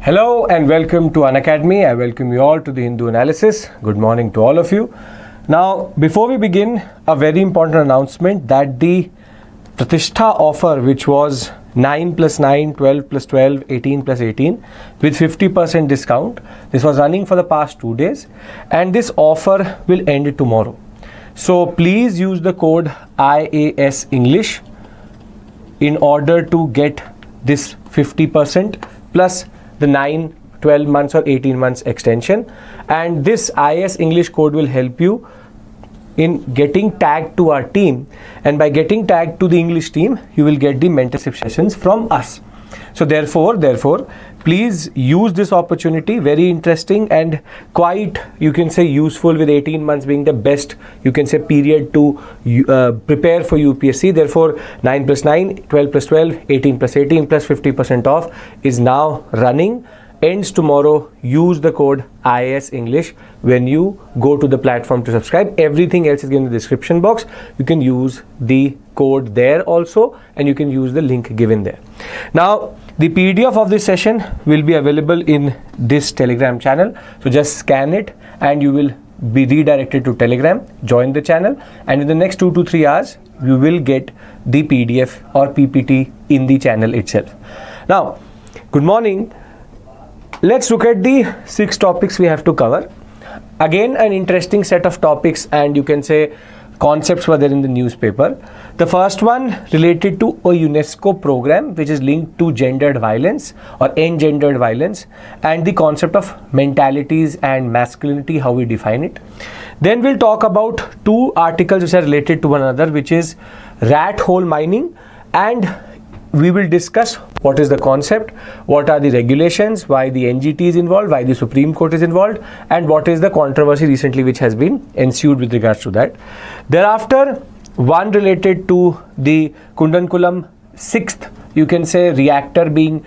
Hello and welcome to Unacademy. I welcome you all to the Hindu analysis. Good morning to all of you. Now, before we begin, a very important announcement that the Pratishtha offer, which was 9 plus 9, 12 plus 12, 18 plus 18 with 50% discount, this was running for the past 2 days and this offer will end tomorrow. So please use the code IAS English in order to get this 50% plus the 9, 12 months or 18 months extension, and this IAS English code will help you in getting tagged to our team, and by getting tagged to the English team you will get the mentorship sessions from us. So therefore please use this opportunity. Very interesting and quite, you can say, useful, with 18 months being the best, you can say, period to prepare for UPSC. Therefore 9 plus 9, 12 plus 12, 18 plus 18 plus 50% off is now running, ends tomorrow. Use the code IAS English when you go to the platform to subscribe. Everything else is given in the description box. You can use the code there also, and you can use the link given there. Now, the PDF of this session will be available in this Telegram channel. So just scan it and you will be redirected to Telegram. Join the channel, and in the next 2 to 3 hours you will get the PDF or PPT in the channel itself. Now, good morning. Let's look at the 6 topics we have to cover. Again, an interesting set of topics, and you can say concepts were there in the newspaper. The first one related to a UNESCO program which is linked to gendered violence or engendered violence, and the concept of mentalities and masculinity, how we define it. Then we'll talk about 2 articles which are related to one another, which is rat hole mining, and we will discuss what is the concept, what are the regulations, why the NGT is involved, why the Supreme Court is involved, and what is the controversy recently which has been ensued with regards to that. Thereafter, one related to the Kudankulam 6th, you can say, reactor being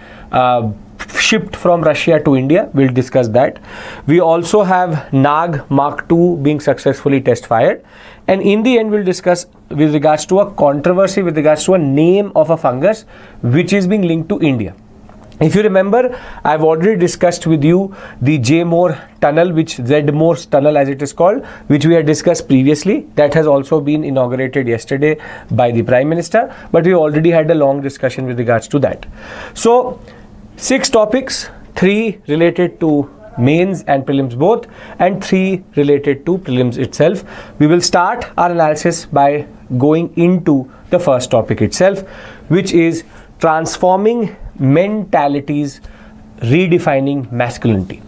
shipped from Russia to India. We'll discuss that. We also have Nag Mk-2 being successfully test fired, and in the end we'll discuss with regards to a controversy with regards to a name of a fungus which is being linked to India. If you remember, I've already discussed with you the J. Moore tunnel, which Z. Moore's tunnel as it is called, which we had discussed previously. That has also been inaugurated yesterday by the Prime Minister, but we already had a long discussion with regards to that. So 6 topics, 3 related to mains and prelims both, and 3 related to prelims itself. We will start our analysis by going into the first topic itself, which is transforming mentalities, redefining masculinity.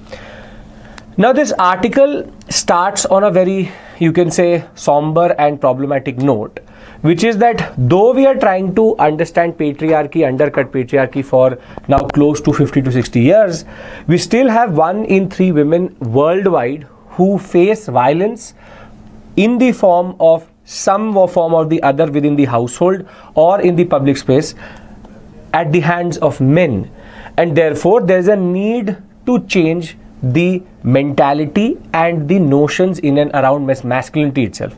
Now, this article starts on a very, you can say, somber and problematic note, which is that though we are trying to understand patriarchy, undercut patriarchy for now close to 50 to 60 years, we still have 1 in 3 women worldwide who face violence in the form of some form or the other within the household or in the public space at the hands of men, and therefore there is a need to change the mentality and the notions in and around masculinity itself.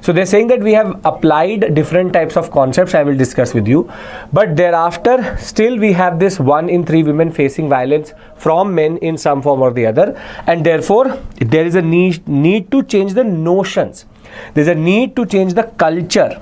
So they're saying that we have applied different types of concepts I will discuss with you, but thereafter still we have this 1 in 3 women facing violence from men in some form or the other, and therefore there is a need to change the notions. There's a need to change the culture,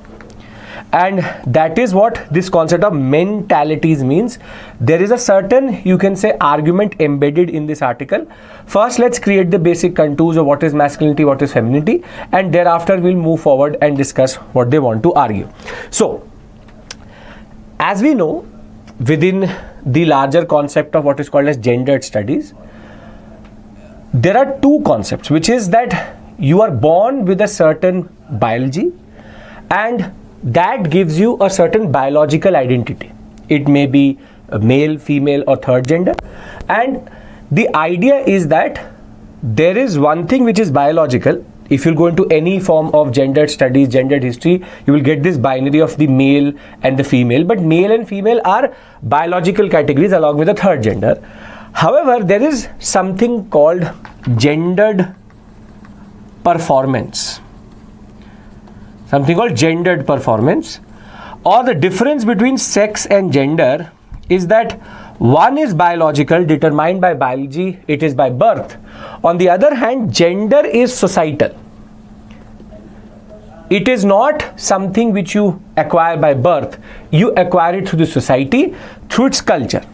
and that is what this concept of mentalities means. There is a certain, you can say, argument embedded in this article. First, let's create the basic contours of what is masculinity, what is femininity, and thereafter we'll move forward and discuss what they want to argue. So, as we know, within the larger concept of what is called as gendered studies, there are 2 concepts, which is that you are born with a certain biology, and that gives you a certain biological identity. It may be a male, female, or third gender, and the idea is that there is one thing which is biological. If you go into any form of gendered studies, gendered history, you will get this binary of the male and the female, but male and female are biological categories along with the third gender. However, there is something called gendered performance. Something called gendered performance, or the difference between sex and gender is that One is biological, determined by biology, it is by birth. On the other hand, gender is societal. It is not something which you acquire by birth. You acquire it through the society, through its culture.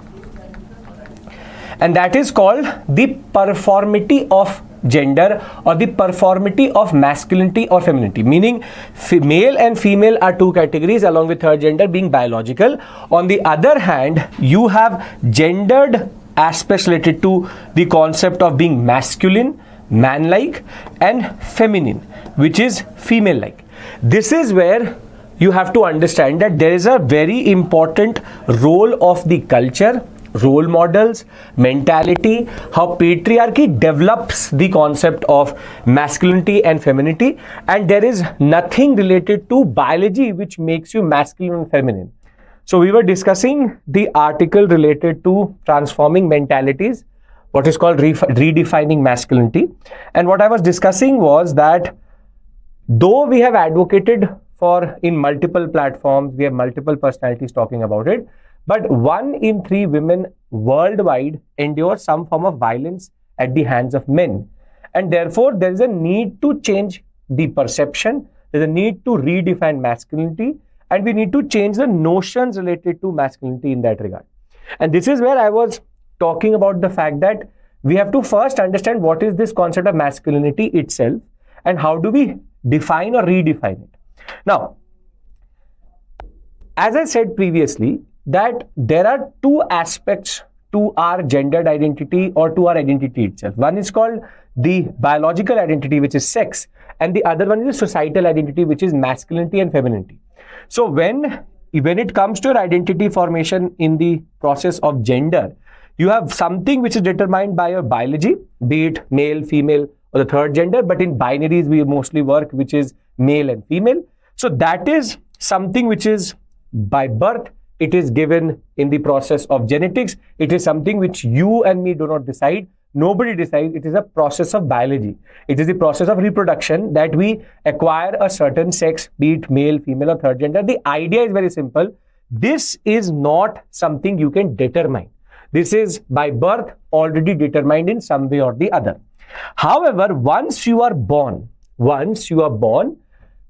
And that is called the performity of gender, or the performity of masculinity or femininity, meaning male and female are two categories, along with third gender being biological. On the other hand, you have gendered aspects related to the concept of being masculine, man-like, and feminine, which is female-like. This is where you have to understand that there is a very important role of the culture, role models, mentality, how patriarchy develops the concept of masculinity and femininity, and there is nothing related to biology which makes you masculine and feminine. So we were discussing the article related to transforming mentalities, what is called redefining masculinity, and what I was discussing was that though we have advocated for in multiple platforms, we have multiple personalities talking about it, but 1 in 3 women worldwide endure some form of violence at the hands of men. And therefore, there is a need to change the perception, there's a need to redefine masculinity, and we need to change the notions related to masculinity in that regard. And this is where I was talking about the fact that we have to first understand what is this concept of masculinity itself, and how do we define or redefine it. Now, as I said previously, that there are 2 aspects to our gendered identity or to our identity itself. One is called the biological identity, which is sex, and the other one is the societal identity, which is masculinity and femininity. So when it comes to your identity formation in the process of gender, you have something which is determined by your biology, be it male, female, or the third gender, but in binaries we mostly work, which is male and female. So that is something which is by birth. It is given in the process of genetics. It is something which you and me do not decide. Nobody decides. It is a process of biology. It is the process of reproduction that we acquire a certain sex, be it male, female, or third gender. The idea is very simple. This is not something you can determine. This is by birth already determined in some way or the other. However, once you are born,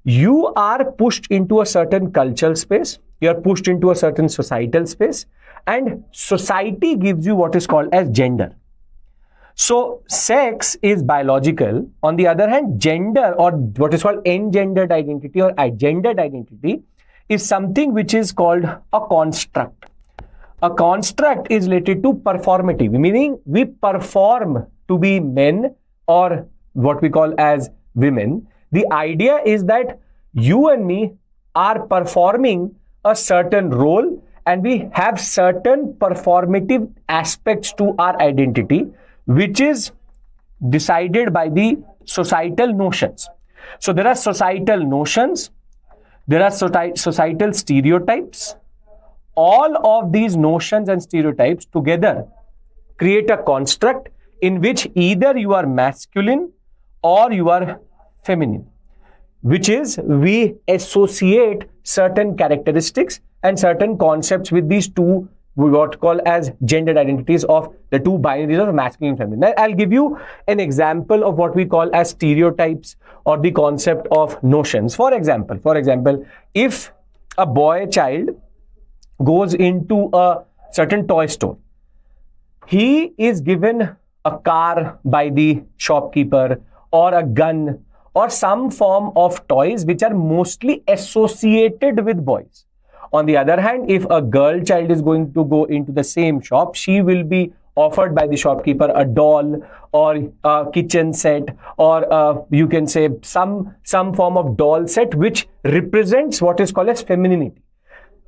you are pushed into a certain cultural space. You are pushed into a certain societal space, and society gives you what is called as gender. So sex is biological. On the other hand, gender, or what is called engendered identity or gendered identity, is something which is called a construct. A construct is related to performative, meaning we perform to be men or what we call as women. The idea is that you and me are performing a certain role, and we have certain performative aspects to our identity, which is decided by the societal notions. So there are societal notions, there are societal stereotypes. All of these notions and stereotypes together create a construct in which either you are masculine or you are feminine, which is we associate certain characteristics and certain concepts with these two, what call as gendered identities of the two binaries of masculine and feminine. I'll give you an example of what we call as stereotypes or the concept of notions. For example, if a boy child goes into a certain toy store, he is given a car by the shopkeeper or a gun or some form of toys which are mostly associated with boys. On the other hand, if a girl child is going to go into the same shop, she will be offered by the shopkeeper a doll or a kitchen set, or you can say some form of doll set which represents what is called as femininity.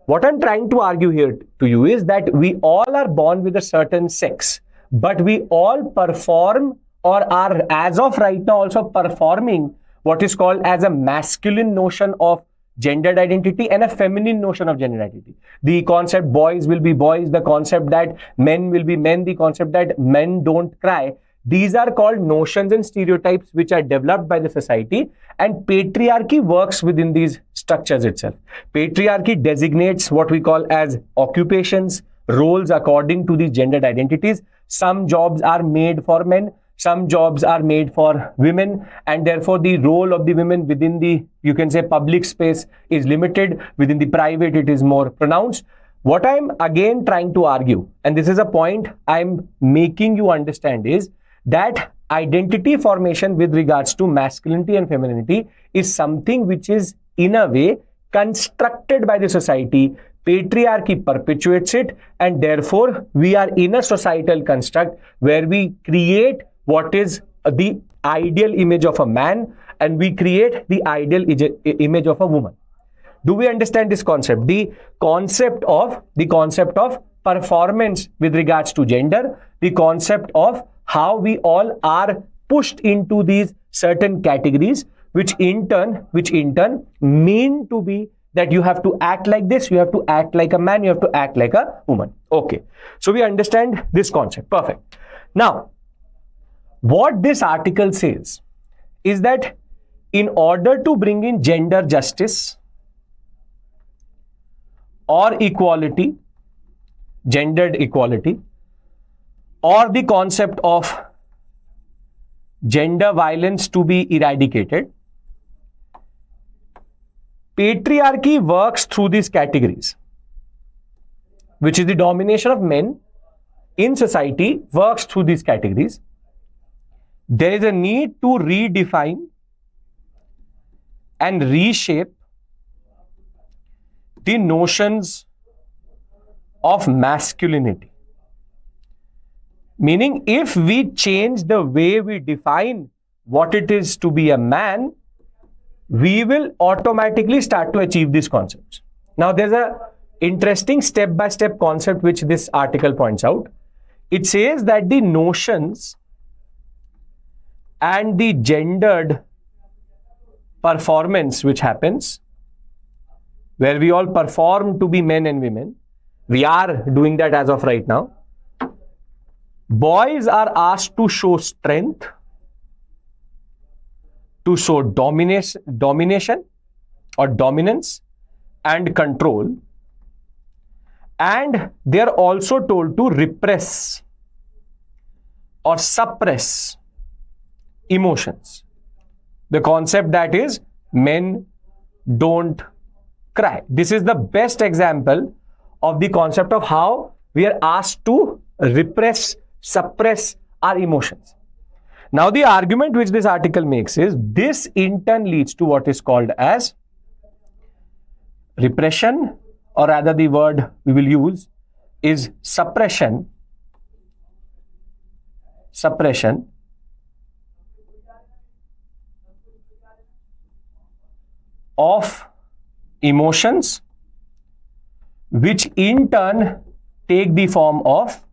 What I'm trying to argue here to you is that we all are born with a certain sex, but we all perform or are as of right now also performing what is called as a masculine notion of gendered identity and a feminine notion of gendered identity. The concept boys will be boys, the concept that men will be men, the concept that men don't cry. These are called notions and stereotypes which are developed by the society, and patriarchy works within these structures itself. Patriarchy designates what we call as occupations, roles according to these gendered identities. Some jobs are made for men, some jobs are made for women, and therefore the role of the women within the, you can say, public space is limited. Within the private, it is more pronounced. What I'm again trying to argue, and this is a point I'm making you understand, is that identity formation with regards to masculinity and femininity is something which is in a way constructed by the society. Patriarchy perpetuates it, and therefore we are in a societal construct where we create what is the ideal image of a man and we create the ideal image of a woman. Do we understand this concept? The concept of performance with regards to gender, the concept of how we all are pushed into these certain categories, which in turn mean to be that you have to act like this, you have to act like a man, you have to act like a woman. Okay, so we understand this concept. Perfect. Now, what this article says is that in order to bring in gender justice or equality, gendered equality, or the concept of gender violence to be eradicated, patriarchy works through these categories, which is the domination of men in society, works through these categories. There is a need to redefine and reshape the notions of masculinity. Meaning, if we change the way we define what it is to be a man, we will automatically start to achieve these concepts. Now, there's a interesting step-by-step concept which this article points out. It says that the notions and the gendered performance which happens, where we all perform to be men and women, we are doing that as of right now. Boys are asked to show strength, to show domination or dominance and control, and they are also told to repress or suppress emotions. The concept that is men don't cry. This is the best example of the concept of how we are asked to repress, suppress our emotions. Now, the argument which this article makes is this in turn leads to what is called as repression, or rather the word we will use is suppression of emotions, which in turn take the form of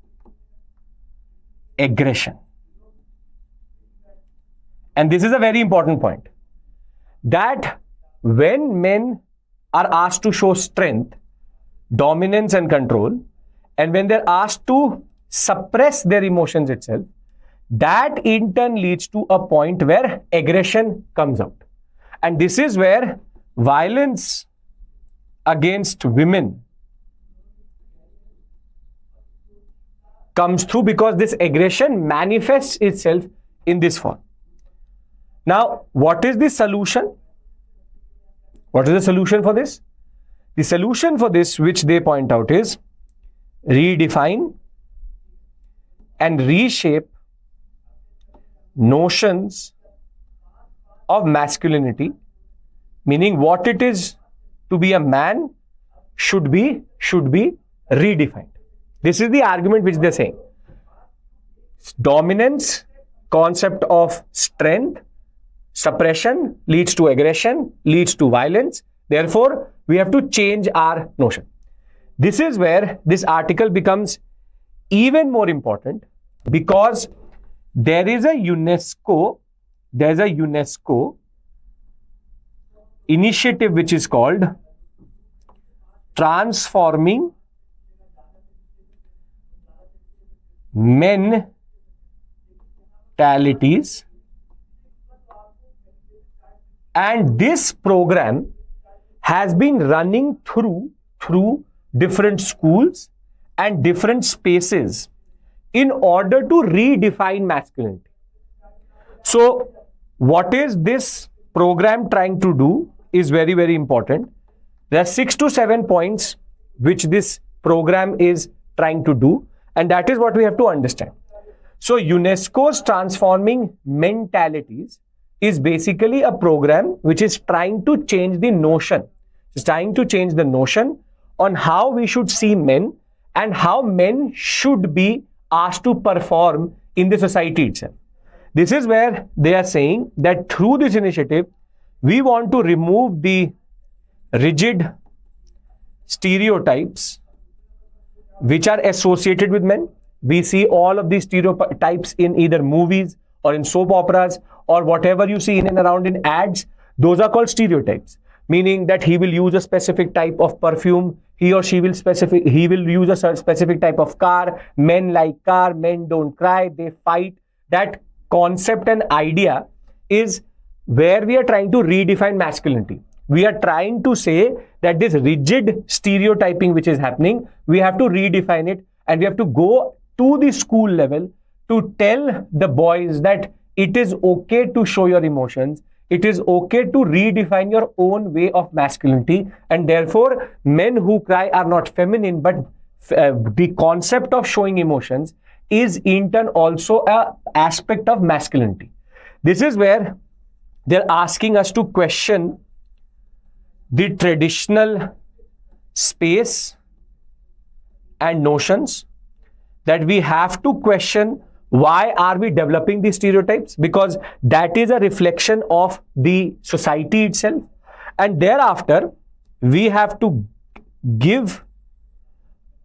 aggression. And this is a very important point, that when men are asked to show strength, dominance and control, and when they're asked to suppress their emotions itself, that in turn leads to a point where aggression comes out. And this is where violence against women comes through, because this aggression manifests itself in this form. Now, what is the solution? What is the solution for this? The solution for this, which they point out, is redefine and reshape notions of masculinity, meaning what it is to be a man should be redefined. This is the argument which they're saying. Dominance, concept of strength, suppression leads to aggression, leads to violence. Therefore, we have to change our notion. This is where this article becomes even more important, because there is a UNESCO initiative which is called Transforming Mentalities, and this program has been running through different schools and different spaces in order to redefine masculinity. So what is this program trying to do is very, very important. There are 6 to 7 points which this program is trying to do, and that is what we have to understand. So UNESCO's Transforming Mentalities is basically a program which is trying to change the notion. It's trying to change the notion on how we should see men and how men should be asked to perform in the society itself. This is where they are saying that through this initiative, we want to remove the rigid stereotypes which are associated with men. We see all of these stereotypes in either movies or in soap operas or whatever you see in and around in ads. Those are called stereotypes, meaning that he will use a specific type of perfume, he or she will use a specific type of car, men like car, men don't cry, they fight. That concept and idea is where we are trying to redefine masculinity. We are trying to say that this rigid stereotyping which is happening, we have to redefine it, and we have to go to the school level to tell the boys that it is okay to show your emotions. It is okay to redefine your own way of masculinity, and therefore men who cry are not feminine, but the concept of showing emotions is in turn also an aspect of masculinity. This is where they're asking us to question the traditional space and notions, that we have to question why are we developing these stereotypes, because that is a reflection of the society itself. And thereafter, we have to give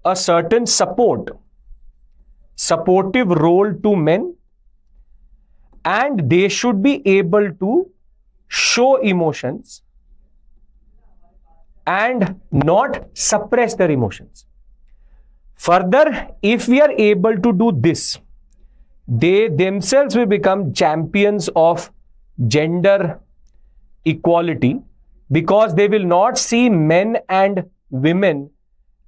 a certain supportive role to men, and they should be able to show emotions and not suppress their emotions. Further, if we are able to do this, they themselves will become champions of gender equality, because they will not see men and women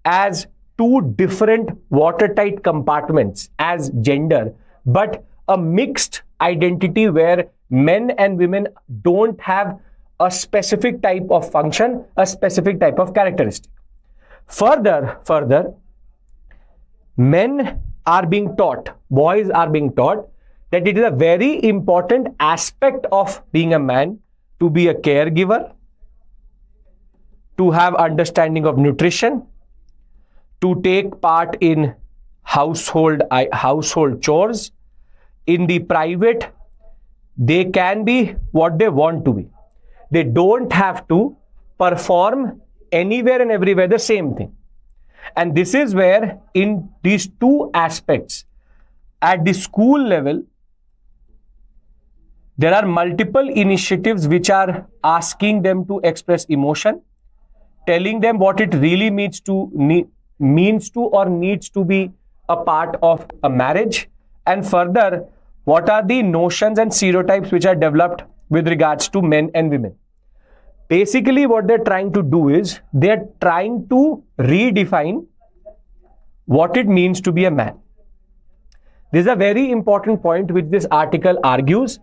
as two different watertight compartments as gender, but a mixed identity where men and women don't have a specific type of function, a specific type of characteristic. Further, men are being taught, boys are being taught that it is a very important aspect of being a man to be a caregiver, to have understanding of nutrition, to take part in household chores. In the private, they can be what they want to be. They don't have to perform anywhere and everywhere the same thing. And this is where in these two aspects, at the school level, there are multiple initiatives which are asking them to express emotion, telling them what it really means to or needs to be a part of a marriage, and further, what are the notions and stereotypes which are developed with regards to men and women. Basically, what they're trying to do is they're trying to redefine what it means to be a man. This is a very important point which this article argues,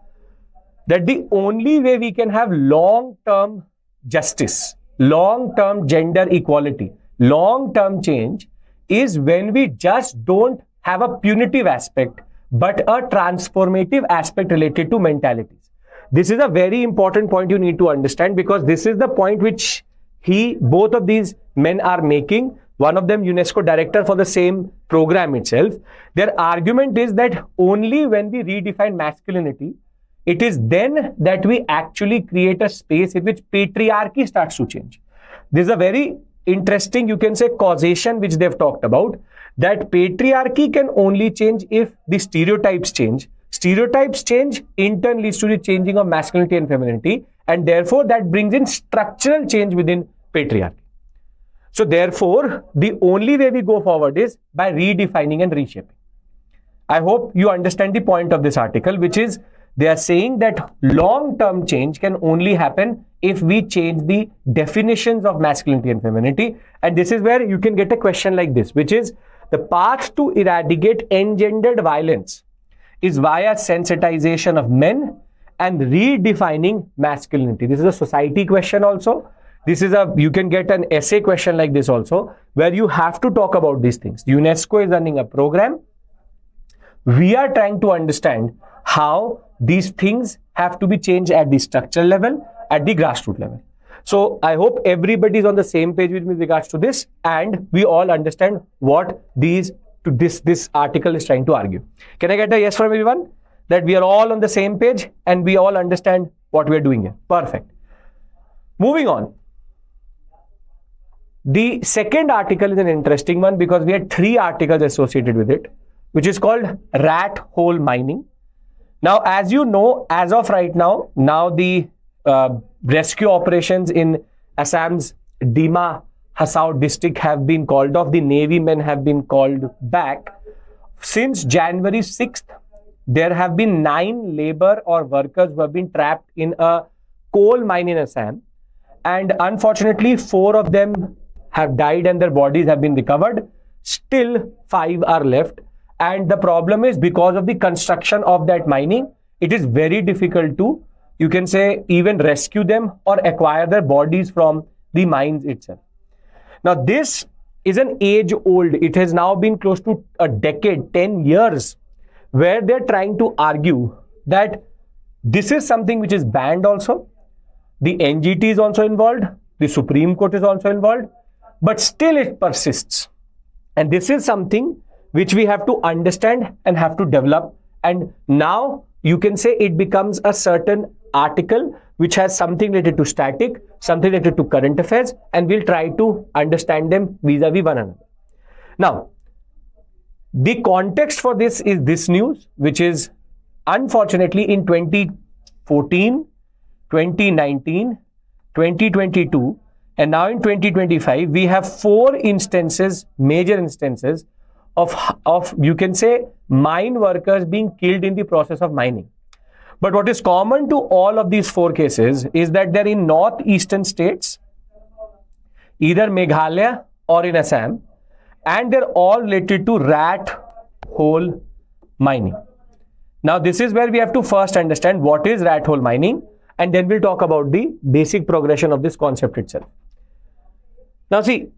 that the only way we can have long-term justice, long-term gender equality, long-term change is when we just don't have a punitive aspect, but a transformative aspect related to mentalities. This is a very important point you need to understand, because this is the point which both of these men are making. One of them UNESCO director for the same program itself. Their argument is that only when we redefine masculinity, it is then that we actually create a space in which patriarchy starts to change. This is a very interesting, you can say, causation which they've talked about, that patriarchy can only change if the stereotypes change. Stereotypes change in turn leads to the changing of masculinity and femininity, and therefore that brings in structural change within patriarchy. So therefore, the only way we go forward is by redefining and reshaping. I hope you understand the point of this article, which is they are saying that long-term change can only happen if we change the definitions of masculinity and femininity. And this is where you can get a question like this, which is The path to eradicate engendered violence is via sensitization of men and redefining masculinity. This is a society question also. You can get an essay question like this also, where you have to talk about these things. UNESCO is running a program. We are trying to understand how these things have to be changed at the structural level, at the grassroots level. So I hope everybody is on the same page with me with regards to this, and we all understand what this article is trying to argue. Can I get a yes from everyone? That we are all on the same page and we all understand what we are doing here. Perfect. Moving on. The second article is an interesting one because we had 3 articles associated with it, which is called rat hole mining. Now, as you know, as of right now, the rescue operations in Assam's Dima Hasao district have been called off. The Navy men have been called back. Since January 6th, there have been 9 labor or workers who have been trapped in a coal mine in Assam. And unfortunately, 4 of them have died and their bodies have been recovered. Still 5 are left. And the problem is, because of the construction of that mining, it is very difficult to, you can say, even rescue them or acquire their bodies from the mines itself. Now, this is an age old. It has now been close to a decade, 10 years, where they're trying to argue that this is something which is banned also. The NGT is also involved. The Supreme Court is also involved. But still it persists. And this is something which we have to understand and have to develop. And now you can say it becomes a certain article which has something related to static, something related to current affairs, and we'll try to understand them vis-a-vis one another. Now, the context for this is this news, which is unfortunately in 2014, 2019, 2022, and now in 2025, we have 4 instances, major instances of you can say mine workers being killed in the process of mining. But what is common to all of these 4 cases is that they're in northeastern states, either Meghalaya or in Assam, and they're all related to rat hole mining. Now, this is where we have to first understand what is rat hole mining, and then we'll talk about the basic progression of this concept itself. Now, see,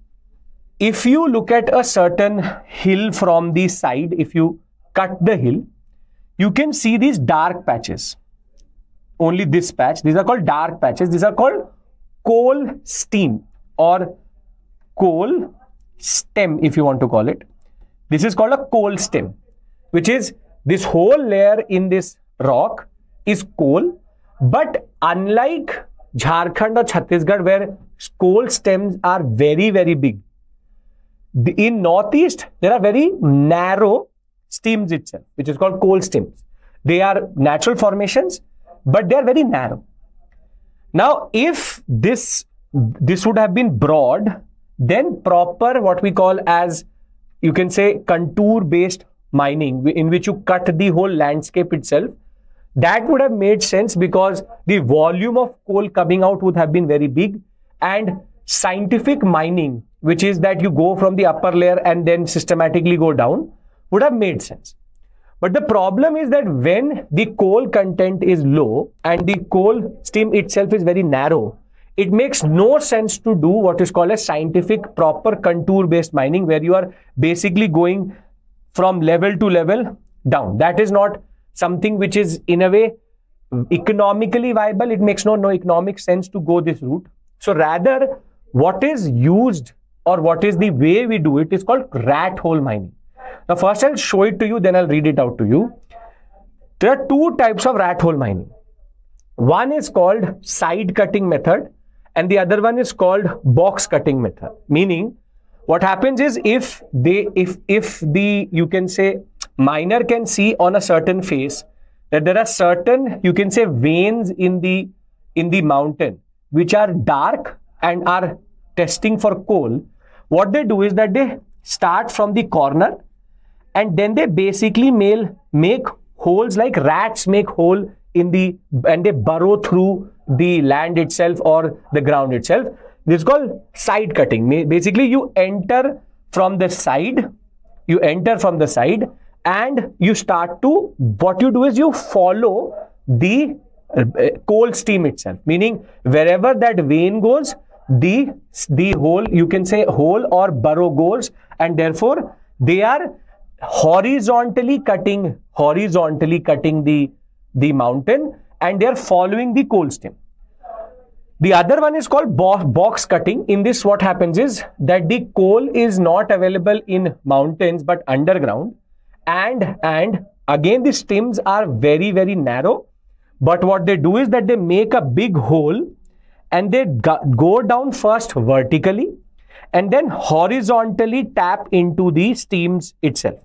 if you look at a certain hill from the side, if you cut the hill, you can see these dark patches. Only this patch. These are called dark patches. These are called coal stem or coal stem, if you want to call it. This is called a coal stem, which is this whole layer in this rock is coal. But unlike Jharkhand or Chhattisgarh, where coal stems are very, very big, in Northeast, there are very narrow stems itself, which is called coal stems. They are natural formations, but they are very narrow. Now, if this would have been broad, then proper what we call as, you can say, contour-based mining, in which you cut the whole landscape itself, that would have made sense because the volume of coal coming out would have been very big, and scientific mining, which is that you go from the upper layer and then systematically go down, would have made sense. But the problem is that when the coal content is low and the coal stem itself is very narrow, it makes no sense to do what is called a scientific proper contour based mining, where you are basically going from level to level down. That is not something which is in a way economically viable. It makes no economic sense to go this route. So rather, what is used or what is the way we do it is called rat hole mining. Now, first I'll show it to you, then I'll read it out to you. There are 2 types of rat hole mining. One is called side cutting method and the other one is called box cutting method. Meaning, what happens is if the you can say miner can see on a certain face that there are certain, you can say, veins in the mountain which are dark and are testing for coal, what they do is that they start from the corner and then they basically make holes like rats make hole and they burrow through the land itself or the ground itself. This is called side cutting. Basically, you enter from the side, you enter from the side, and you start to, what you do is you follow the coal stream itself, meaning wherever that vein goes, the hole, you can say hole or burrow goes, and therefore they are horizontally cutting the mountain, and they are following the coal stream. The other one is called box cutting. In this, what happens is that the coal is not available in mountains but underground, and again the stems are very, very narrow. But what they do is that they make a big hole, and they go down first vertically and then horizontally tap into the steams itself.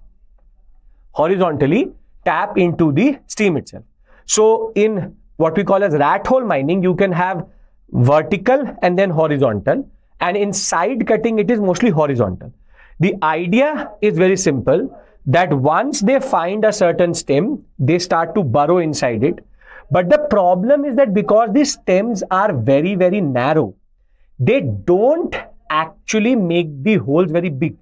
So in what we call as rat hole mining, you can have vertical and then horizontal, and in side cutting it is mostly horizontal. The idea is very simple, that once they find a certain stem, they start to burrow inside it. But the problem is that because the stems are very, very narrow, they don't actually make the holes very big.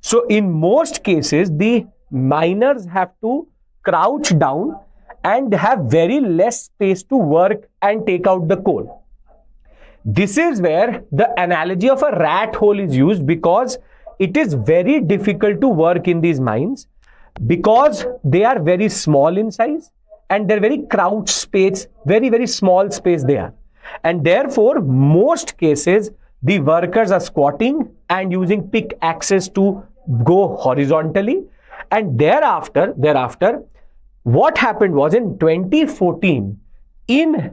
So in most cases, the miners have to crouch down and have very less space to work and take out the coal. This is where the analogy of a rat hole is used, because it is very difficult to work in these mines because they are very small in size, and they're very crouched space, very, very small space they are. And therefore, most cases, the workers are squatting and using pickaxes to go horizontally. And thereafter, what happened was in 2014, in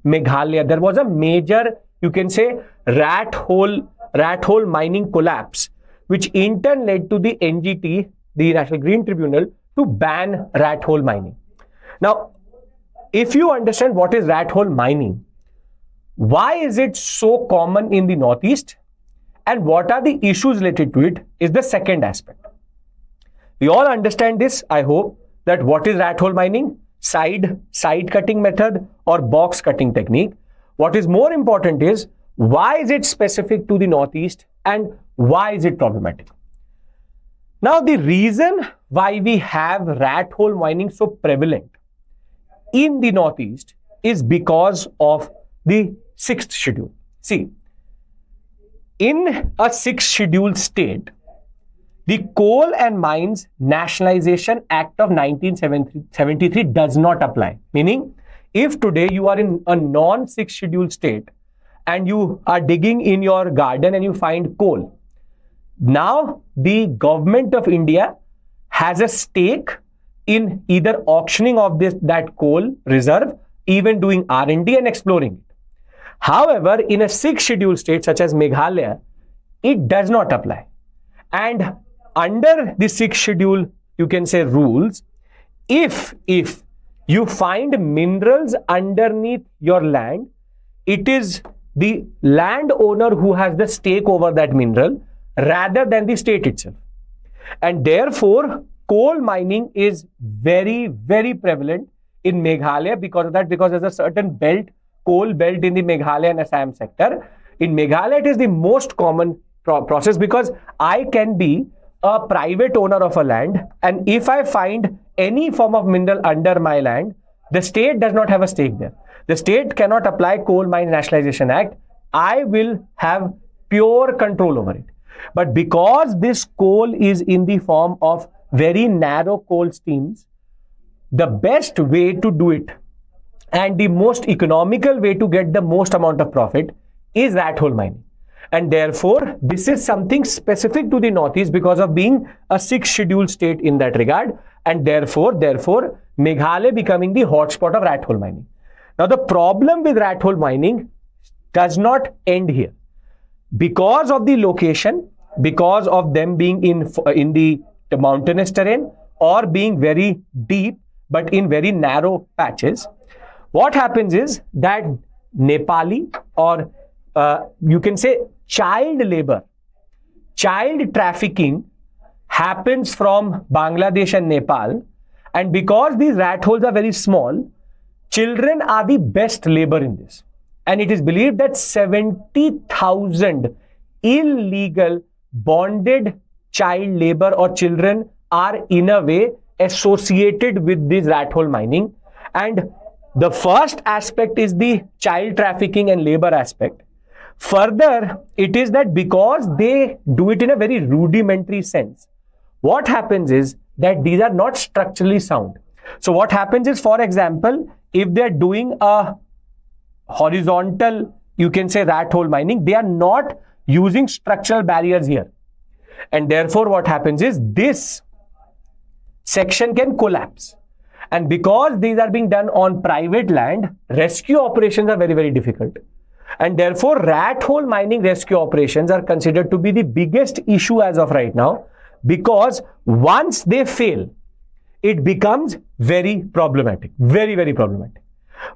Meghalaya, there was a major, you can say, rat hole mining collapse, which in turn led to the NGT, the National Green Tribunal, to ban rat hole mining. Now, if you understand what is rat hole mining, why is it so common in the Northeast, and what are the issues related to it, is the second aspect. We all understand this, I hope, that what is rat hole mining, side cutting method or box cutting technique. What is more important is, why is it specific to the Northeast and why is it problematic? Now, the reason why we have rat hole mining so prevalent in the Northeast is because of the 6th schedule. See, in a 6th schedule state, the Coal and Mines Nationalization Act of 1973 does not apply. Meaning, if today you are in a non-6th schedule state and you are digging in your garden and you find coal, now the government of India has a stake in either auctioning of that coal reserve, even doing R&D and exploring it. However, in a 6th schedule state such as Meghalaya, it does not apply. And under the 6th schedule, you can say rules, if you find minerals underneath your land, it is the landowner who has the stake over that mineral rather than the state itself. And therefore, coal mining is very, very prevalent in Meghalaya because of that, because there's a certain belt, coal belt in the Meghalaya and Assam sector. In Meghalaya, it is the most common process, because I can be a private owner of a land, and if I find any form of mineral under my land, the state does not have a stake there. The state cannot apply Coal Mines Nationalization Act. I will have pure control over it. But because this coal is in the form of very narrow coal streams, the best way to do it and the most economical way to get the most amount of profit is rat hole mining. And therefore, this is something specific to the Northeast because of being a 6th schedule state in that regard. And therefore, Meghalaya becoming the hotspot of rat hole mining. Now, the problem with rat hole mining does not end here. Because of the location, because of them being in the mountainous terrain or being very deep but in very narrow patches, what happens is that Nepali, or you can say child labor, child trafficking happens from Bangladesh and Nepal. And because these rat holes are very small, children are the best labor in this. And it is believed that 70,000 illegal bonded child labor or children are in a way associated with this rat hole mining. And the first aspect is the child trafficking and labor aspect. Further, it is that because they do it in a very rudimentary sense, what happens is that these are not structurally sound. So what happens is, for example, if they're doing a horizontal, you can say rat hole mining, they are not using structural barriers here. And therefore what happens is this section can collapse. And because these are being done on private land, rescue operations are very, very difficult. And therefore rat hole mining rescue operations are considered to be the biggest issue as of right now, because once they fail, it becomes very problematic, very, very problematic.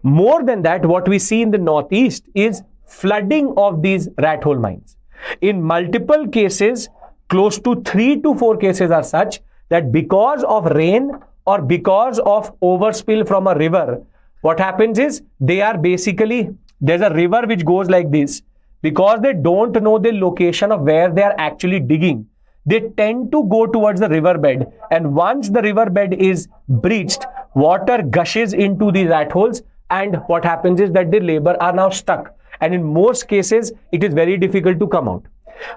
More than that, what we see in the Northeast is flooding of these rat hole mines. In multiple cases, close to 3 to 4 cases are such that because of rain or because of overspill from a river, what happens is they are basically, there's a river which goes like this. Because they don't know the location of where they are actually digging, they tend to go towards the riverbed, and once the riverbed is breached, water gushes into the rat holes, and what happens is that the labor are now stuck, and in most cases it is very difficult to come out.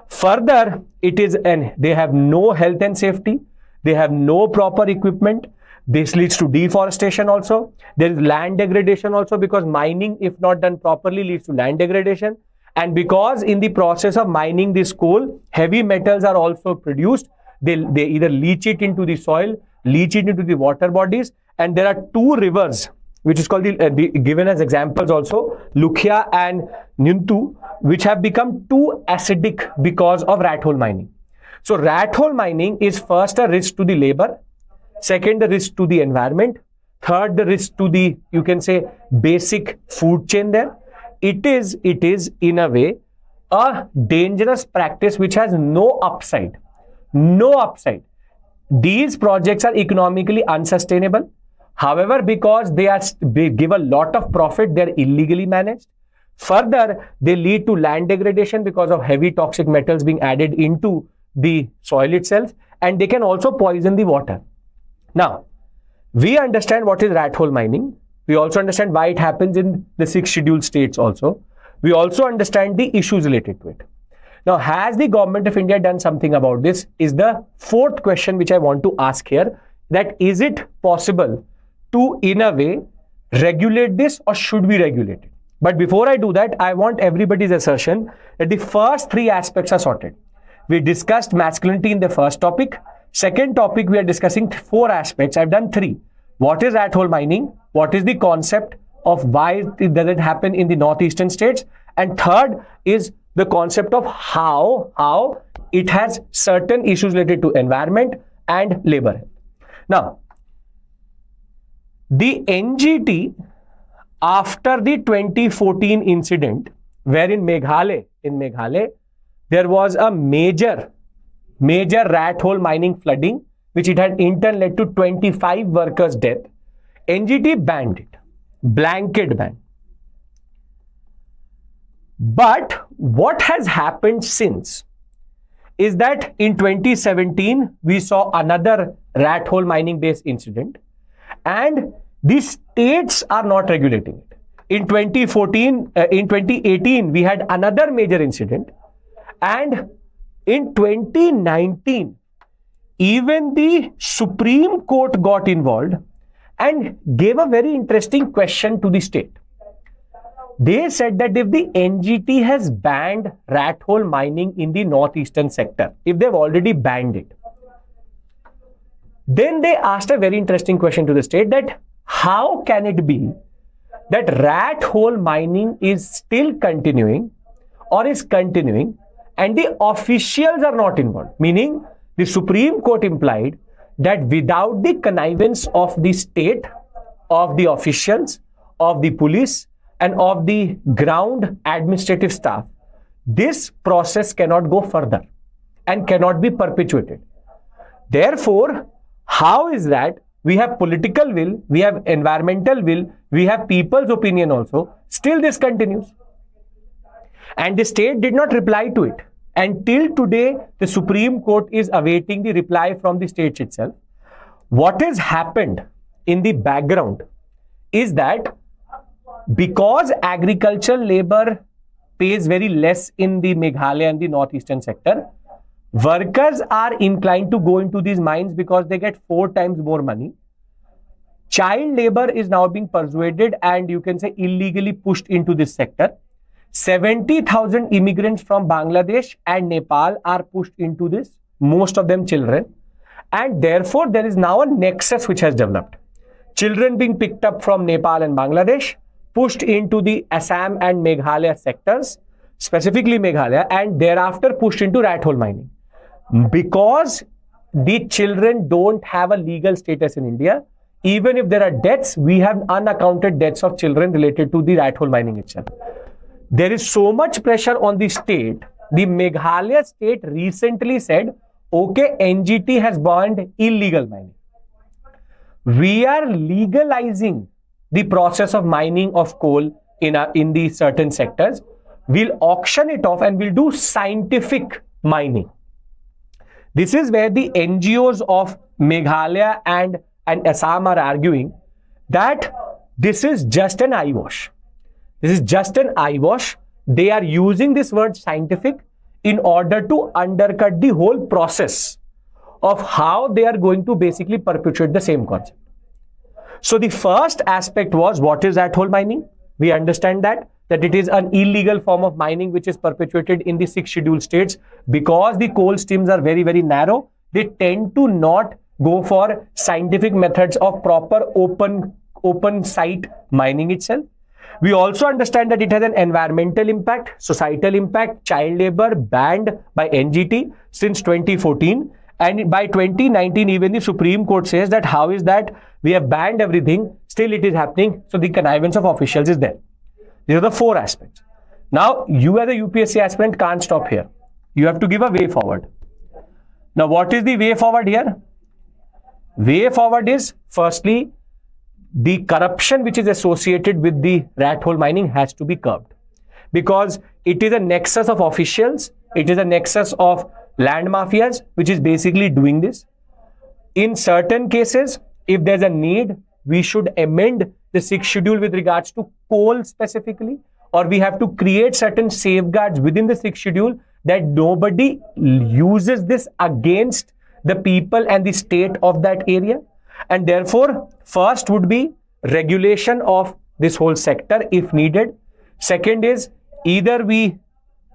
Further, it is, and they have no health and safety, they have no proper equipment. This leads to deforestation also. There is land degradation also, because mining, if not done properly, leads to land degradation. And because in the process of mining this coal, heavy metals are also produced. They either leach it into the soil, leach it into the water bodies. And there are 2 rivers, which is called given as examples also, Lukhya and Nyuntu, which have become too acidic because of rat hole mining. So rat hole mining is first a risk to the labor, second the risk to the environment, third the risk to the, you can say, basic food chain there. It is in a way a dangerous practice which has no upside. No upside. These projects are economically unsustainable. However, because they give a lot of profit, they are illegally managed. Further, they lead to land degradation because of heavy toxic metals being added into the soil itself, and they can also poison the water. Now, we understand what is rat hole mining. We also understand why it happens in the 6 scheduled states also. We also understand the issues related to it. Now, has the government of India done something about this? Is the 4th question which I want to ask here, that is it possible to, in a way, regulate this, or should we regulate it? But before I do that, I want everybody's assertion that the first 3 aspects are sorted. We discussed masculinity in the first topic. Second topic, we are discussing 4 aspects. I've done 3. What is rat hole mining? What is the concept of why does it happen in the northeastern states? And third is the concept of how it has certain issues related to environment and labor. Now, the NGT, after the 2014 incident, where in Meghalaya, there was a major rat hole mining flooding, which it had in turn led to 25 workers' death. NGT banned it, blanket ban. But what has happened since is that in 2017, we saw another rat hole mining based incident, and the states are not regulating it. In 2018, we had another major incident, and in 2019, even the Supreme Court got involved and gave a very interesting question to the state. They said that if the NGT has banned rat hole mining in the northeastern sector, if they've already banned it, then they asked a very interesting question to the state, that how can it be that rat hole mining is still continuing or is continuing and the officials are not involved? Meaning, the Supreme Court implied that without the connivance of the state, of the officials, of the police, and of the ground administrative staff, this process cannot go further and cannot be perpetuated. Therefore, how is that we have political will, we have environmental will, we have people's opinion also, still this continues? And the state did not reply to it. And till today, the Supreme Court is awaiting the reply from the states itself. What has happened in the background is that because agricultural labor pays very less in the Meghalaya and the northeastern sector, workers are inclined to go into these mines because they get 4 times more money. Child labor is now being persuaded and you can say illegally pushed into this sector. 70,000 immigrants from Bangladesh and Nepal are pushed into this, most of them children. And therefore, there is now a nexus which has developed. Children being picked up from Nepal and Bangladesh, pushed into the Assam and Meghalaya sectors, specifically Meghalaya, and thereafter pushed into rat hole mining. Because the children don't have a legal status in India, even if there are deaths, we have unaccounted deaths of children related to the rat hole mining itself. There is so much pressure on the state. The Meghalaya state recently said, okay, NGT has banned illegal mining. We are legalizing the process of mining of coal in these certain sectors. We'll auction it off and we'll do scientific mining. This is where the NGOs of Meghalaya and Assam are arguing that this is just an eyewash. This is just an eyewash. They are using this word scientific in order to undercut the whole process of how they are going to basically perpetuate the same concept. So the first aspect was, what is rat hole mining? We understand that it is an illegal form of mining which is perpetuated in the 6 scheduled states. Because the coal streams are very, very narrow, they tend to not go for scientific methods of proper open site mining itself. We also understand that it has an environmental impact, societal impact, child labor banned by NGT since 2014. And by 2019, even the Supreme Court says that how is that we have banned everything, still it is happening. So the connivance of officials is there. These are the 4 aspects. Now, you as a UPSC aspirant can't stop here. You have to give a way forward. Now, what is the way forward here? Way forward is, firstly, the corruption which is associated with the rat hole mining has to be curbed. Because it is a nexus of officials, it is a nexus of land mafias, which is basically doing this. In certain cases, if there's a need, we should amend the 6th schedule with regards to coal specifically, or we have to create certain safeguards within the 6th schedule that nobody uses this against the people and the state of that area. And therefore, first would be regulation of this whole sector if needed. Second is either we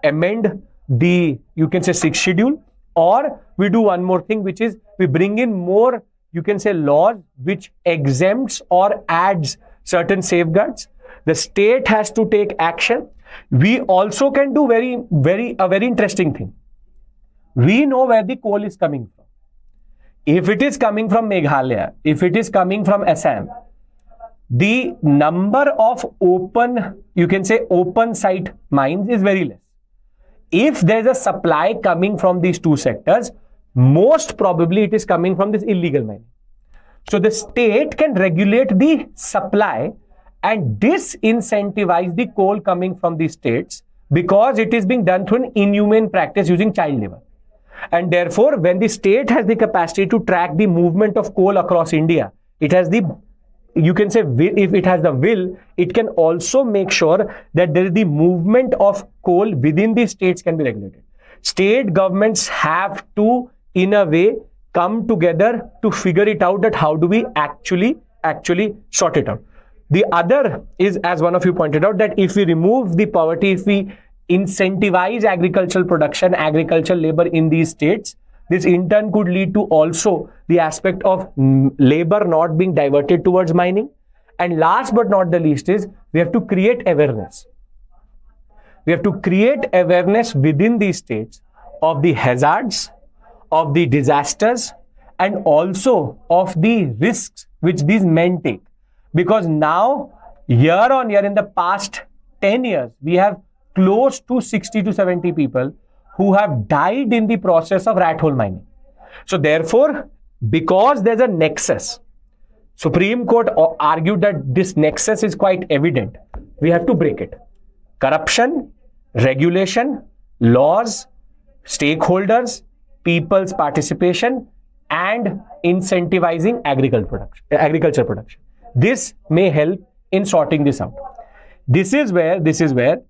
amend the, you can say, 6th schedule, or we do one more thing, which is we bring in more, you can say, laws which exempts or adds certain safeguards. The state has to take action. We also can do a very interesting thing. We know where the coal is coming from. If it is coming from Meghalaya, if it is coming from Assam, the number of open, you can say, open site mines is very less. If there's a supply coming from these 2 sectors, most probably it is coming from this illegal mining. So the state can regulate the supply and disincentivize the coal coming from these states, because it is being done through an inhumane practice using child labor. And therefore, when the state has the capacity to track the movement of coal across India, it has the, you can say, if it has the will, it can also make sure that there is the movement of coal within the states can be regulated. State governments have to, in a way, come together to figure it out, that how do we actually sort it out. The other is, as one of you pointed out, that if we remove the poverty, if we incentivize agricultural production, agricultural labor in these states, this in turn could lead to also the aspect of labor not being diverted towards mining. And last but not the least is, we have to create awareness. We have to create awareness within these states of the hazards, of the disasters, and also of the risks which these men take. Because now, year on year, in the past 10 years, we have close to 60 to 70 people who have died in the process of rat hole mining. So therefore, because there's a nexus, Supreme Court argued that this nexus is quite evident. We have to break it. Corruption, regulation, laws, stakeholders, people's participation, and incentivizing agriculture production. This may help in sorting this out. This is where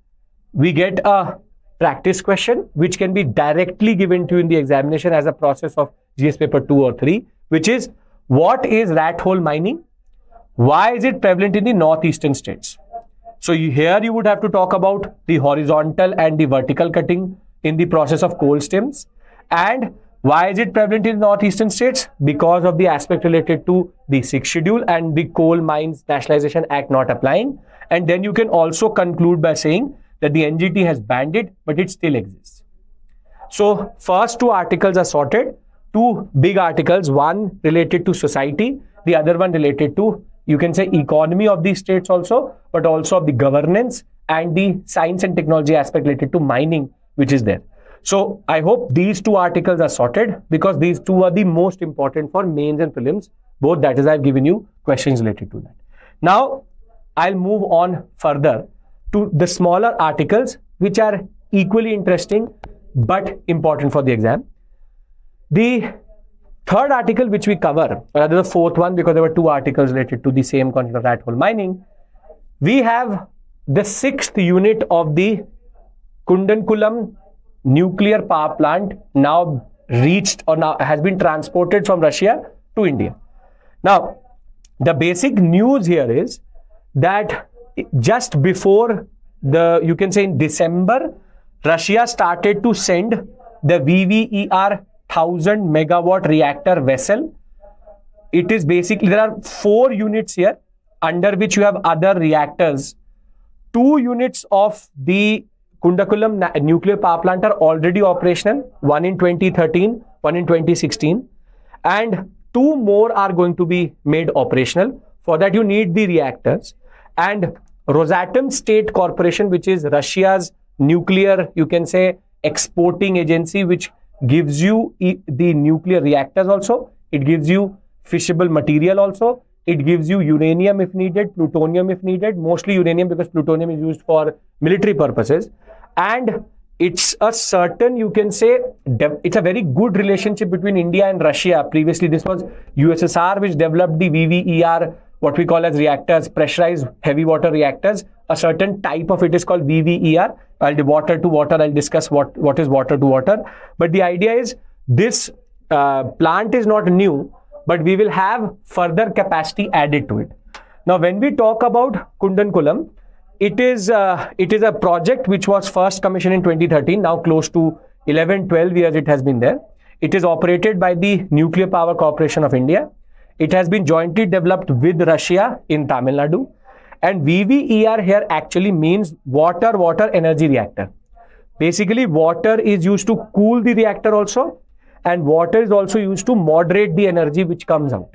we get a practice question which can be directly given to you in the examination as a process of GS paper 2 or 3, which is, what is rat hole mining? Why is it prevalent in the northeastern states? So here you would have to talk about the horizontal and the vertical cutting in the process of coal stems. And why is it prevalent in northeastern states? Because of the aspect related to the 6th schedule and the Coal Mines Nationalization Act not applying. And then you can also conclude by saying that the NGT has banned it, but it still exists. So first 2 articles are sorted. 2 big articles, one related to society, the other one related to, you can say, economy of these states also, but also of the governance and the science and technology aspect related to mining, which is there. So I hope these 2 articles are sorted, because these 2 are the most important for mains and prelims, both. That is, I've given you questions related to that. Now I'll move on further to the smaller articles, which are equally interesting but important for the exam. The third article which we cover, or rather the 4th one, because there were 2 articles related to the same concept of rat hole mining, we have the 6th unit of the Kudankulam nuclear power plant now reached, or now has been transported from Russia to India. Now, the basic news here is that just before you can say in December, Russia started to send the VVER 1000 megawatt reactor vessel. It is basically, there are 4 units here under which you have other reactors. 2 units of the Kudankulam nuclear power plant are already operational, one in 2013, one in 2016, and 2 more are going to be made operational. For that you need the reactors. And Rosatom State Corporation, which is Russia's nuclear, you can say, exporting agency, which gives you the nuclear reactors also, it gives you fissile material also, it gives you uranium if needed, plutonium if needed, mostly uranium because plutonium is used for military purposes. And it's a certain, you can say, it's a very good relationship between India and Russia. Previously this was USSR which developed the VVER, what we call as reactors, pressurized heavy water reactors. A certain type of it is called VVER. I'll do water to water. I'll discuss what is water to water. But the idea is this plant is not new, but we will have further capacity added to it. Now, when we talk about Kudankulam, it is a project which was first commissioned in 2013. Now close to 11-12 years it has been there. It is operated by the Nuclear Power Corporation of India. It has been jointly developed with Russia in Tamil Nadu. And VVER here actually means water energy reactor. Basically, water is used to cool the reactor also, and water is also used to moderate the energy which comes out.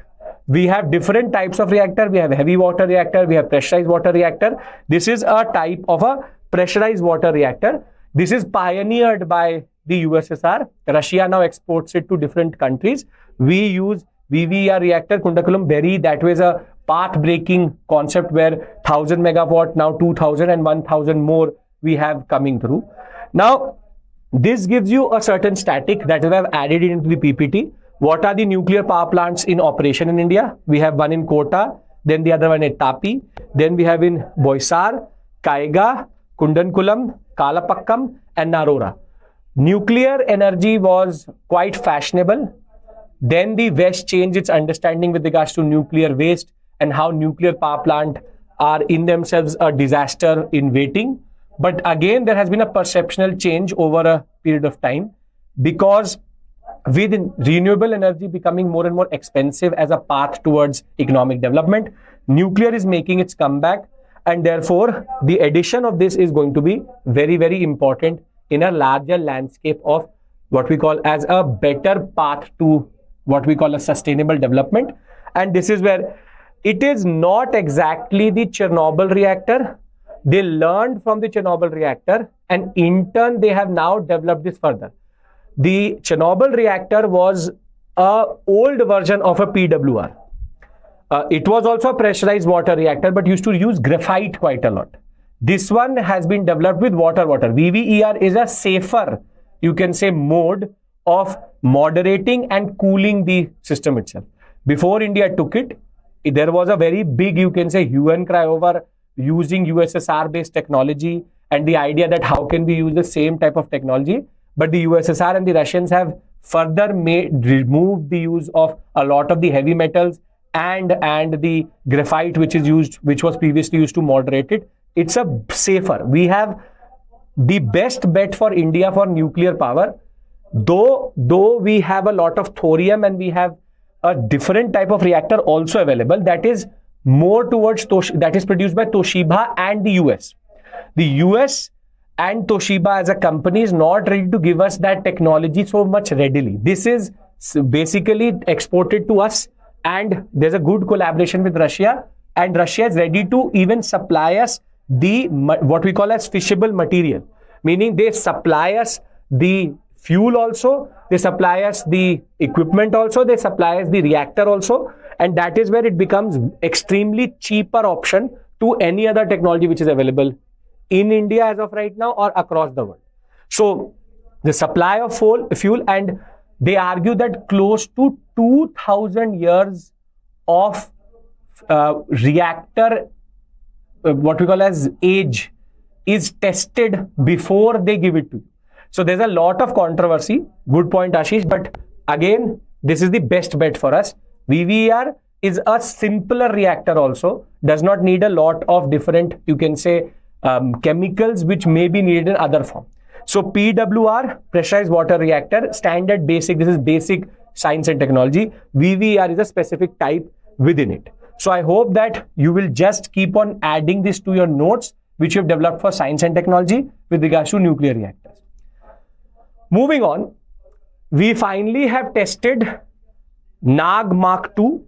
We have different types of reactor. We have heavy water reactor, we have pressurized water reactor. This is a type of a pressurized water reactor. This is pioneered by the USSR. Russia now exports it to different countries. We use VVER reactor, Kudankulam Berry. That was a path-breaking concept where 1000 megawatt, now 2000 and 1000 more we have coming through. Now, this gives you a certain static that we have added into the PPT. What are the nuclear power plants in operation in India? We have one in Kota, then the other one at Tapi, then we have in Boisar, Kaiga, Kudankulam, Kalapakkam and Narora. Nuclear energy was quite fashionable. Then the West changed its understanding with regards to nuclear waste and how nuclear power plant are in themselves a disaster in waiting. But again, there has been a perceptual change over a period of time, because with renewable energy becoming more and more expensive as a path towards economic development, nuclear is making its comeback, and therefore the addition of this is going to be very, very important in a larger landscape of what we call as a better path to what we call a sustainable development. And this is where it is not exactly the Chernobyl reactor. They learned from the Chernobyl reactor, and in turn they have now developed this further. The Chernobyl reactor was an old version of a PWR. It was also a pressurized water reactor, but used to use graphite quite a lot. This one has been developed with water. VVER is a safer you can say, mode of moderating and cooling the system itself. Before India took it, there was a very big, you can say, hue and cry over using USSR based technology and the idea that how can we use the same type of technology. But the USSR and the Russians have further removed the use of a lot of the heavy metals and the graphite which was previously used to moderate it. It's a safer. We have the best bet for India for nuclear power, though we have a lot of thorium and we have a different type of reactor also available that is more towards that is produced by Toshiba and the US. The US and Toshiba as a company is not ready to give us that technology so much readily. This is basically exported to us, and there's a good collaboration with Russia, and Russia is ready to even supply us the what we call as fissile material, meaning they supply us the fuel also, they supply us the equipment also, they supply us the reactor also, and that is where it becomes extremely cheaper option to any other technology which is available in India as of right now or across the world. So the supply of fuel, and they argue that close to 2000 years of reactor, what we call as age, is tested before they give it to you. So there's a lot of controversy. Good point, Ashish. But again, this is the best bet for us. VVER is a simpler reactor also, does not need a lot of different, you can say, chemicals which may be needed in other form. So PWR, pressurized water reactor, standard basic, this is basic science and technology. VVER is a specific type within it. So I hope that you will just keep on adding this to your notes which you have developed for science and technology with regards to nuclear reactors. Moving on, we finally have tested Nag Mk-2.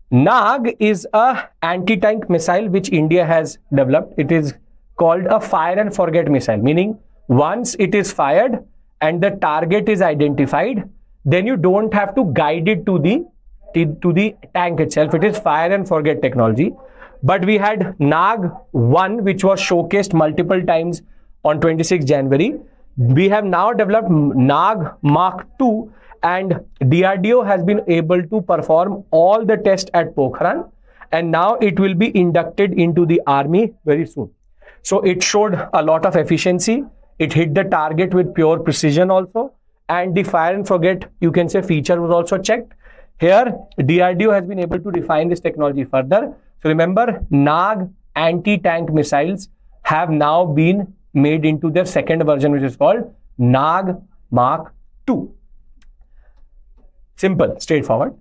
Nag is a anti-tank missile which India has developed. It is called a fire and forget missile, meaning once it is fired and the target is identified, then you don't have to guide it to the tank itself. It is fire and forget technology. But we had Nag 1 which was showcased multiple times on 26 January. We have now developed Nag Mk-2, and DRDO has been able to perform all the tests at Pokhran, and now it will be inducted into the army very soon. So it showed a lot of efficiency. It hit the target with pure precision also, and the fire and forget, you can say, feature was also checked. Here, DRDO has been able to refine this technology further. So remember, Nag anti-tank missiles have now been made into their second version, which is called Nag Mk-2. Simple, straightforward.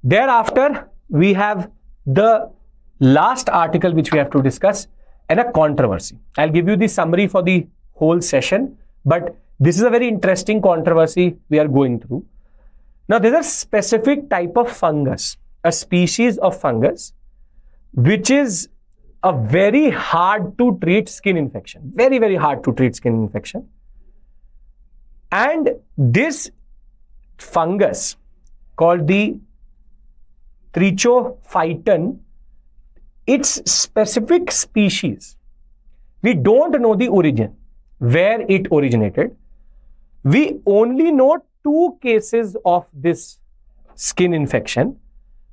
Thereafter, we have the last article which we have to discuss, and a controversy. I'll give you the summary for the whole session, but this is a very interesting controversy we are going through. Now, there's a specific type of fungus, a species of fungus, which is a very hard to treat skin infection, very, very hard to treat skin infection. And this fungus called the trichophyton, its specific species, we don't know the origin, where it originated. We only know 2 cases of this skin infection,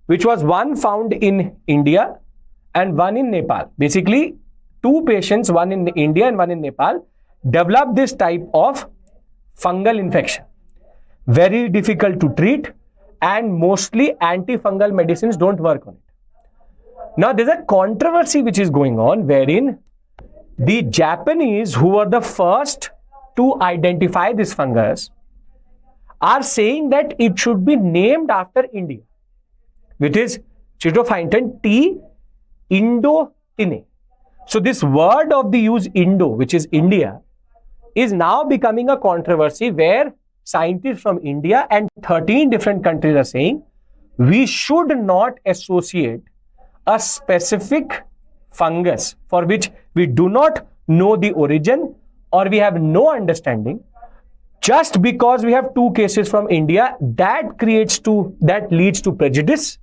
which was one found in India and one in Nepal. Basically, 2 patients, one in India and one in Nepal, developed this type of fungal infection. Very difficult to treat, and mostly antifungal medicines don't work on it. Now, there's a controversy which is going on wherein the Japanese, who were the first to identify this fungus, are saying that it should be named after India, which is Trichophyton T. Indotine. So this word of the use Indo, which is India, is now becoming a controversy where scientists from India and 13 different countries are saying we should not associate a specific fungus for which we do not know the origin or we have no understanding, just because we have 2 cases from India. That leads to prejudice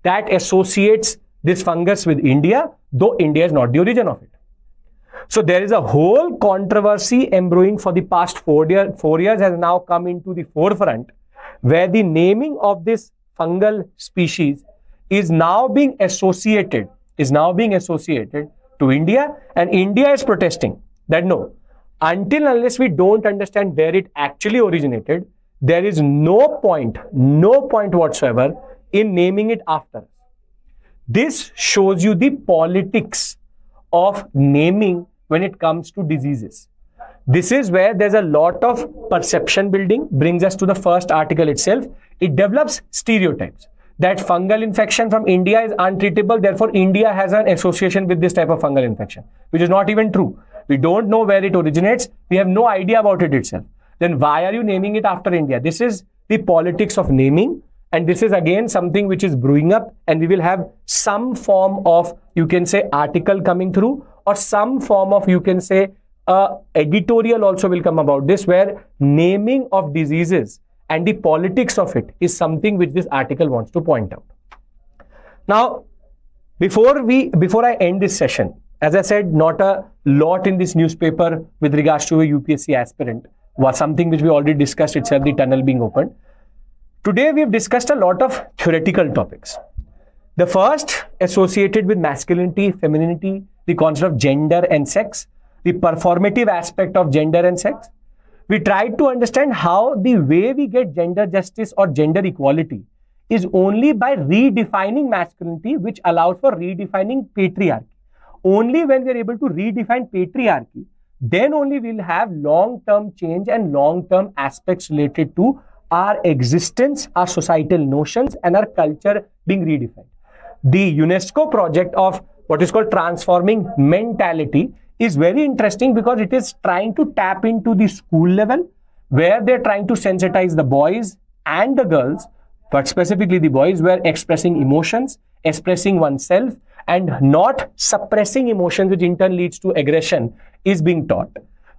that associates this fungus with India, though India is not the origin of it. So there is a whole controversy embrewing for the past 4 years has now come into the forefront, where the naming of this fungal species is now being associated to India, and India is protesting that no, until unless we don't understand where it actually originated, there is no point whatsoever in naming it after us. This shows you the politics of naming when it comes to diseases. This is where there's a lot of perception building. Brings us to the first article itself. It develops stereotypes that fungal infection from India is untreatable, therefore India has an association with this type of fungal infection, which is not even true. We don't know where it originates. We have no idea about it itself. Then why are you naming it after India? This is the politics of naming, and this is again something which is brewing up, and we will have some form of, you can say, article coming through, or some form of, you can say, editorial also will come about this, where naming of diseases and the politics of it is something which this article wants to point out. Now, before I end this session, as I said, not a lot in this newspaper with regards to a UPSC aspirant, was something which we already discussed itself, the tunnel being opened. Today we have discussed a lot of theoretical topics. The first associated with masculinity, femininity, the concept of gender and sex, the performative aspect of gender and sex. We tried to understand how the way we get gender justice or gender equality is only by redefining masculinity, which allows for redefining patriarchy. Only when we are able to redefine patriarchy, then only we'll have long-term change and long-term aspects related to our existence, our societal notions, and our culture being redefined. The UNESCO project of what is called transforming mentality is very interesting because it is trying to tap into the school level, where they're trying to sensitize the boys and the girls, but specifically the boys, where expressing emotions, expressing oneself, and not suppressing emotions, which in turn leads to aggression, is being taught.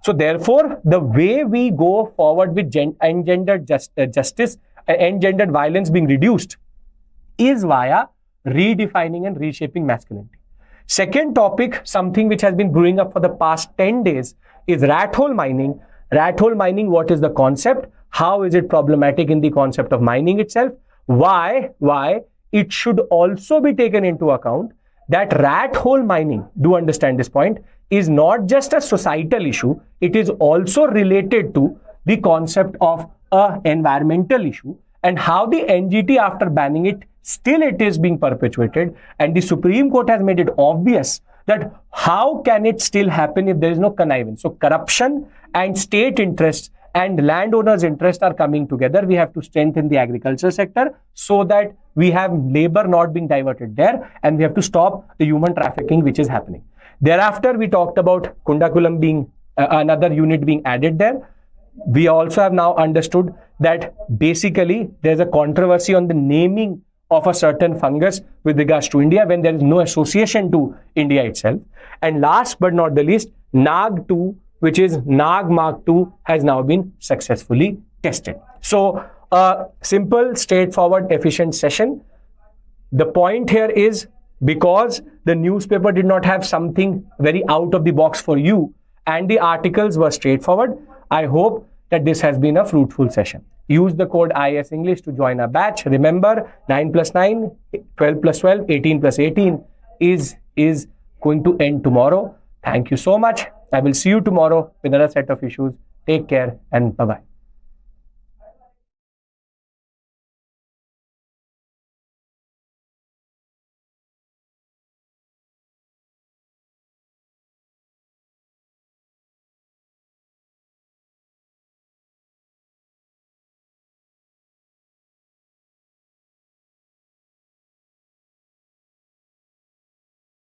So therefore, the way we go forward with engendered justice, engendered violence being reduced, is via redefining and reshaping masculinity. Second topic, something which has been brewing up for the past 10 days, is rat hole mining. Rat hole mining, what is the concept? How is it problematic in the concept of mining itself? Why it should also be taken into account that rat hole mining, do understand this point, is not just a societal issue, it is also related to the concept of an environmental issue, and how the NGT, after banning it, still it is being perpetuated, and the Supreme Court has made it obvious that how can it still happen if there is no connivance. So corruption and state interests and landowners' interests are coming together. We have to strengthen the agriculture sector so that we have labor not being diverted there, and we have to stop the human trafficking which is happening. Thereafter, we talked about Kudankulam being another unit being added there. We also have now understood that basically there's a controversy on the naming of a certain fungus with regards to India when there is no association to India itself. And last but not the least, Nag 2, which is Nag Mk-2, has now been successfully tested. So a simple, straightforward, efficient session. The point here is, because the newspaper did not have something very out of the box for you and the articles were straightforward, I hope that this has been a fruitful session. Use the code IS English to join our batch. Remember, 9 plus 9, 12 plus 12, 18 plus 18 is going to end tomorrow. Thank you so much. I will see you tomorrow with another set of issues. Take care and bye-bye.